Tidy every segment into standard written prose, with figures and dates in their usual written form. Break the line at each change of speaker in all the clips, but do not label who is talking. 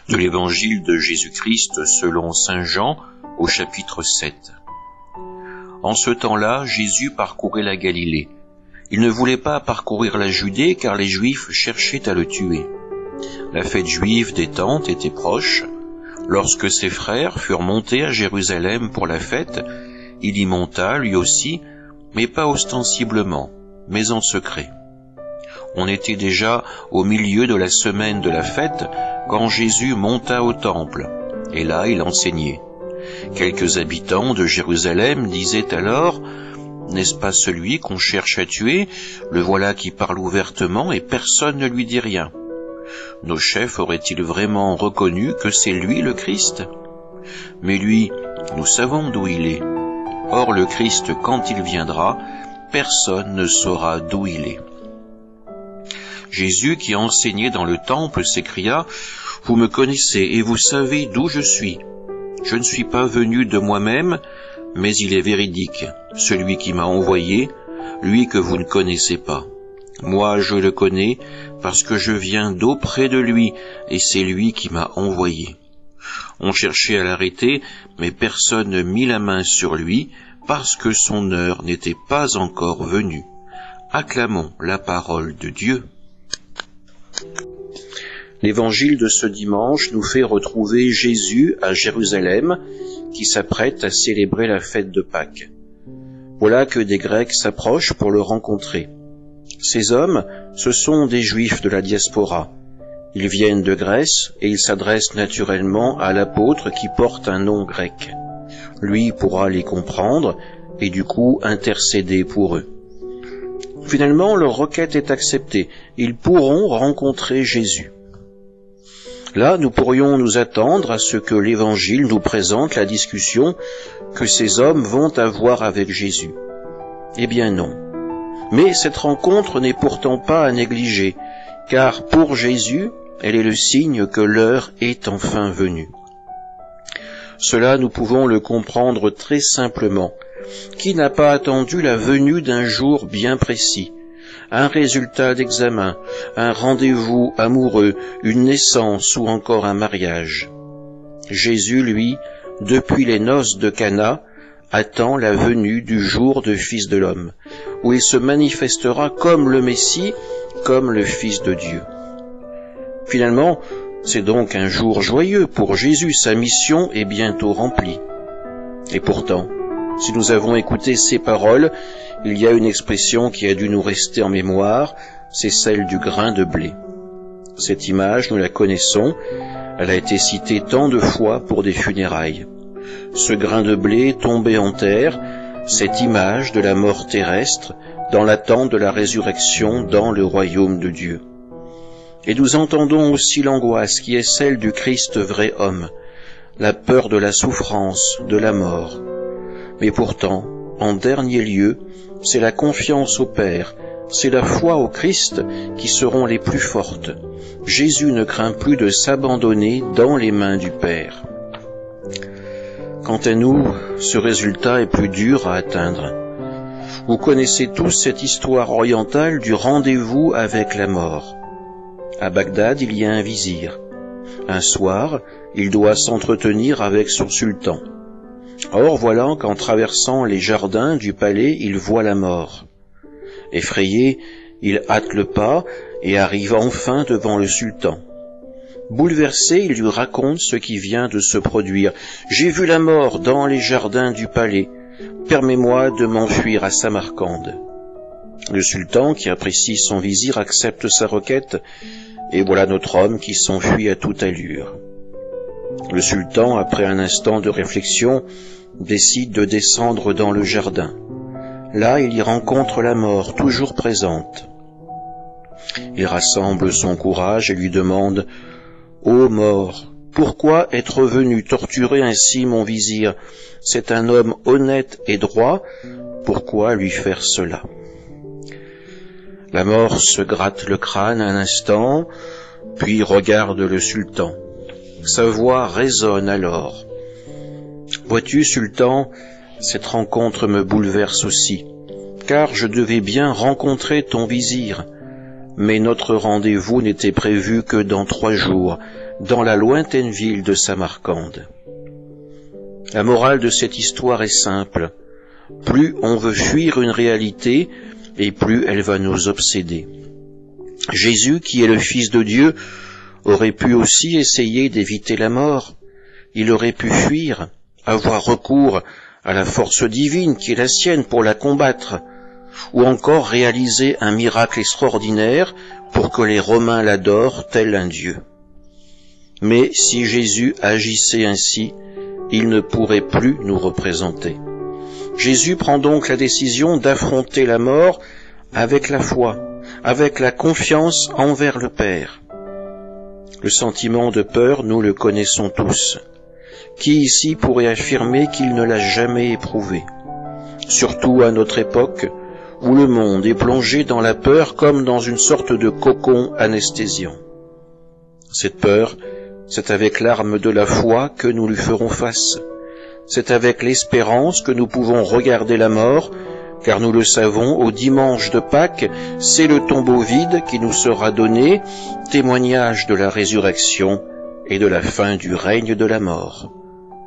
De l'Évangile de Jésus-Christ selon saint Jean au chapitre 7. En ce temps-là, Jésus parcourait la Galilée. Il ne voulait pas parcourir la Judée car les Juifs cherchaient à le tuer. La fête juive des Tentes était proche. Lorsque ses frères furent montés à Jérusalem pour la fête, il y monta lui aussi, mais pas ostensiblement, mais en secret. On était déjà au milieu de la semaine de la fête quand Jésus monta au temple, et là il enseignait. Quelques habitants de Jérusalem disaient alors « N'est-ce pas celui qu'on cherche à tuer? Le voilà qui parle ouvertement et personne ne lui dit rien. Nos chefs auraient-ils vraiment reconnu que c'est lui le Christ? Mais lui, nous savons d'où il est. Or le Christ, quand il viendra, personne ne saura d'où il est. » Jésus, qui enseignait dans le temple, s'écria « Vous me connaissez et vous savez d'où je suis. Je ne suis pas venu de moi-même, mais il est véridique, celui qui m'a envoyé, lui que vous ne connaissez pas. Moi je le connais, parce que je viens d'auprès de lui, et c'est lui qui m'a envoyé. » On cherchait à l'arrêter, mais personne ne mit la main sur lui, parce que son heure n'était pas encore venue. Acclamons la parole de Dieu. L'évangile de ce dimanche nous fait retrouver Jésus à Jérusalem, qui s'apprête à célébrer la fête de Pâques. Voilà que des Grecs s'approchent pour le rencontrer. Ces hommes, ce sont des Juifs de la diaspora. Ils viennent de Grèce et ils s'adressent naturellement à l'apôtre qui porte un nom grec. Lui pourra les comprendre et du coup intercéder pour eux. Finalement, leur requête est acceptée. Ils pourront rencontrer Jésus. Là, nous pourrions nous attendre à ce que l'Évangile nous présente la discussion que ces hommes vont avoir avec Jésus. Eh bien non. Mais cette rencontre n'est pourtant pas à négliger, car pour Jésus, elle est le signe que l'heure est enfin venue. Cela, nous pouvons le comprendre très simplement. Qui n'a pas attendu la venue d'un jour bien précis, un résultat d'examen, un rendez-vous amoureux, une naissance ou encore un mariage? Jésus, lui, depuis les noces de Cana, attend la venue du jour du Fils de l'homme, où il se manifestera comme le Messie, comme le Fils de Dieu. Finalement, c'est donc un jour joyeux pour Jésus, sa mission est bientôt remplie. Et pourtant, si nous avons écouté ces paroles, il y a une expression qui a dû nous rester en mémoire, c'est celle du grain de blé. Cette image, nous la connaissons, elle a été citée tant de fois pour des funérailles. Ce grain de blé tombé en terre, cette image de la mort terrestre, dans l'attente de la résurrection dans le royaume de Dieu. Et nous entendons aussi l'angoisse qui est celle du Christ vrai homme, la peur de la souffrance, de la mort. Mais pourtant, en dernier lieu, c'est la confiance au Père, c'est la foi au Christ qui seront les plus fortes. Jésus ne craint plus de s'abandonner dans les mains du Père. Quant à nous, ce résultat est plus dur à atteindre. Vous connaissez tous cette histoire orientale du rendez-vous avec la mort. À Bagdad, il y a un vizir. Un soir, il doit s'entretenir avec son sultan. Or voilà qu'en traversant les jardins du palais, il voit la mort. Effrayé, il hâte le pas et arrive enfin devant le sultan. Bouleversé, il lui raconte ce qui vient de se produire. « J'ai vu la mort dans les jardins du palais. Permets-moi de m'enfuir à Samarcande. » Le sultan, qui apprécie son vizir, accepte sa requête, et voilà notre homme qui s'enfuit à toute allure. Le sultan, après un instant de réflexion, décide de descendre dans le jardin. Là, il y rencontre la mort, toujours présente. Il rassemble son courage et lui demande « Ô mort, pourquoi être venu torturer ainsi mon vizir? C'est un homme honnête et droit, pourquoi lui faire cela ?» La mort se gratte le crâne un instant, puis regarde le sultan. Sa voix résonne alors. « Vois-tu, sultan, cette rencontre me bouleverse aussi, car je devais bien rencontrer ton vizir, mais notre rendez-vous n'était prévu que dans 3 jours, dans la lointaine ville de Samarcande. La morale de cette histoire est simple. Plus on veut fuir une réalité, et plus elle va nous obséder. Jésus, qui est le Fils de Dieu, aurait pu aussi essayer d'éviter la mort. Il aurait pu fuir, avoir recours à la force divine qui est la sienne pour la combattre, ou encore réaliser un miracle extraordinaire pour que les Romains l'adorent tel un Dieu. Mais si Jésus agissait ainsi, il ne pourrait plus nous représenter. Jésus prend donc la décision d'affronter la mort avec la foi, avec la confiance envers le Père. Le sentiment de peur, nous le connaissons tous. Qui ici pourrait affirmer qu'il ne l'a jamais éprouvé? Surtout à notre époque, où le monde est plongé dans la peur comme dans une sorte de cocon anesthésiant. Cette peur, c'est avec l'arme de la foi que nous lui ferons face. C'est avec l'espérance que nous pouvons regarder la mort, car nous le savons, au dimanche de Pâques, c'est le tombeau vide qui nous sera donné, témoignage de la résurrection et de la fin du règne de la mort.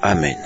Amen.